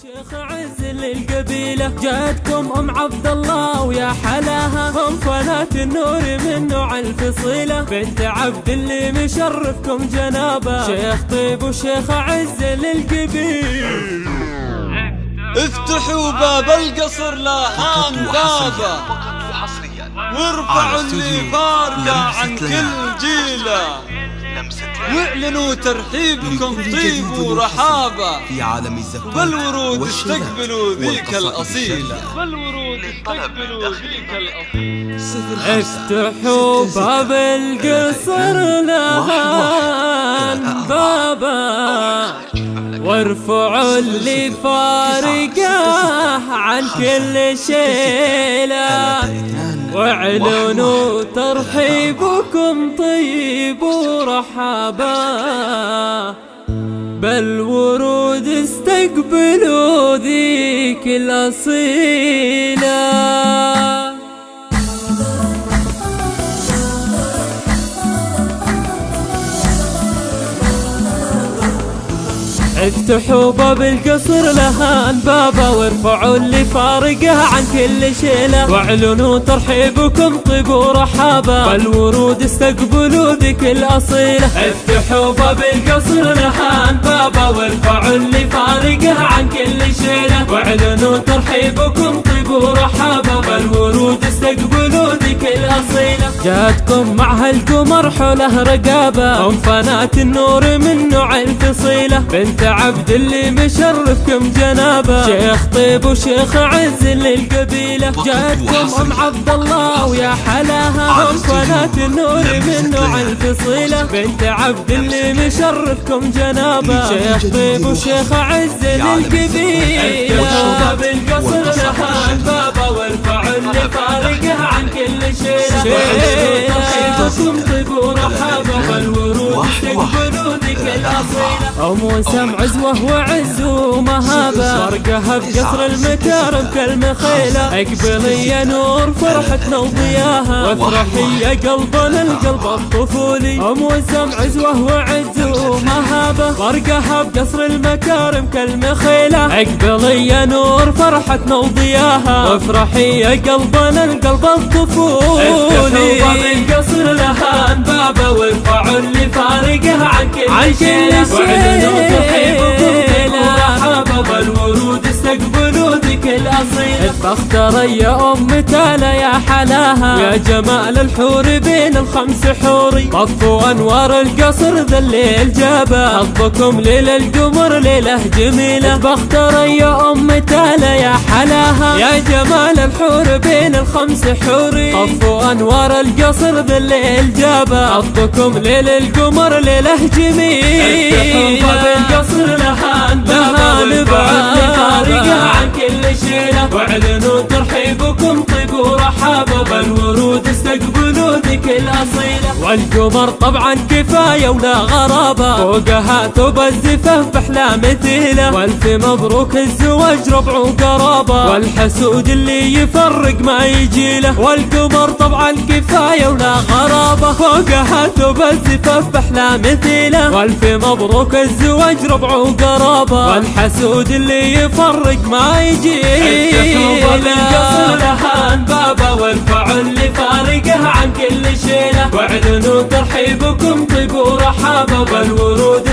شيخ عز للقبيلة جاتكم ام عبد الله ويا حلاها، هم فنات النور من نوع الفصيلة، بنت عبد اللي مشرفكم جنابه، شيخ طيب وشيخ عز للقبيلة. افتحوا باب القصر لاهان بابه، وارفعوا اللي فارقة عن كل جيله، واعلنوا ترحيبكم طيب ورحابة، بالورود استقبلوا ذيك الأصيلة. افتحوا باب القصر لهان بابا، وارفعوا اللي فارقه عن كل شيله، واعلنوا ترحيبكم طيب ورحابا، بالورود استقبلوا ذيك الأصيلة. افتحوا باب القصر لهان بابا، وارفعوا اللي فارقه عن كل شيله، واعلنوا ترحيبكم طيب ورحابه، بالورود استقبلوا ذيك الاصيله. افتحوا باب القصر لهان بابا، وارفعوا اللي فارقه عن كل شيله، واعلنوا ترحيبكم طيب ورحابه، بالورود استقبلوا ذيك الاصيله. جاتكم مع هالقمر حوله رقابه، ام فنات النور من نوع الفصيله، بنت عبد اللي مشرفكم جنابه، شيخ طيب وشيخ عز للقبيله. جاتكم ام عبد الله ويا حلاها، هم فنات النور من نوع الفصيله، بنت عبد اللي مشرفكم جنابه، شيخ طيب وشيخ عز للقبيله. افتحوا باب القصر لهان بابا، وارفعوا اللي فارقه عن كل شيله، ترحيبكم طيب ورحابه، بالورود استقبلوا ذيك الاصيله. ام وسام عزوه وعز ومهابه، فرقها بقصر المكارم كالمخيله، اقبلي يا نور فرحتنا وضياها، وافرحي يا قلبنا القلب الطفولي. ام وسام عزوه وعز ومهابه، فرقها بقصر المكارم كالمخيله، اقبلي يا نور فرحتنا وضياها، وافرحي يا قلبنا القلب الطفولي. افتحوا باب القصر لهان بابا، وارفعوا اللي فارقه عن كل شيء، واعلنوا ترحيبكم طيب ورحابه، بالورود استقبلوا ذيك الاصيله. فاختر يا ام تالا يا حلاها، يا جمال الحور بين الخمس حوري، طفوا انوار القصر ذا الليل جابه، حظكم ليله القمر ليله جميله. فاختر يا ام تالا يا حلاها، يا جمال الحور بين الخمس حوري، طفوا انوار القصر ذا الليل جابه، حظكم ليل القمر ليله جميله. افتحوا باب القصر لهان بابا، وارفعوا اللي فارقه عن كل شيله، واعلنوا ترحيبكم طيب ورحابه، بالورود استقبلوا ذيك الاصيله. والقمر طبعا كفايه ولا غرابه، فوقها توب الزفاف باحلى مثيله، والف مبروك الزواج ربع وقرابه، والحسود اللي يفرق ما يجيله. والقمر طبعا كفايه ولا غرابه، فوقها توب الزفاف باحلى مثيله، والف مبروك الزواج ربع وقرابه، والحسود اللي يفرق ما يجيله. افتحوا باب القصر لهان بابا، وارفعوا اللي فارقه عن كل شيله، واعلنوا ترحيبكم طيب ورحابه، بالورود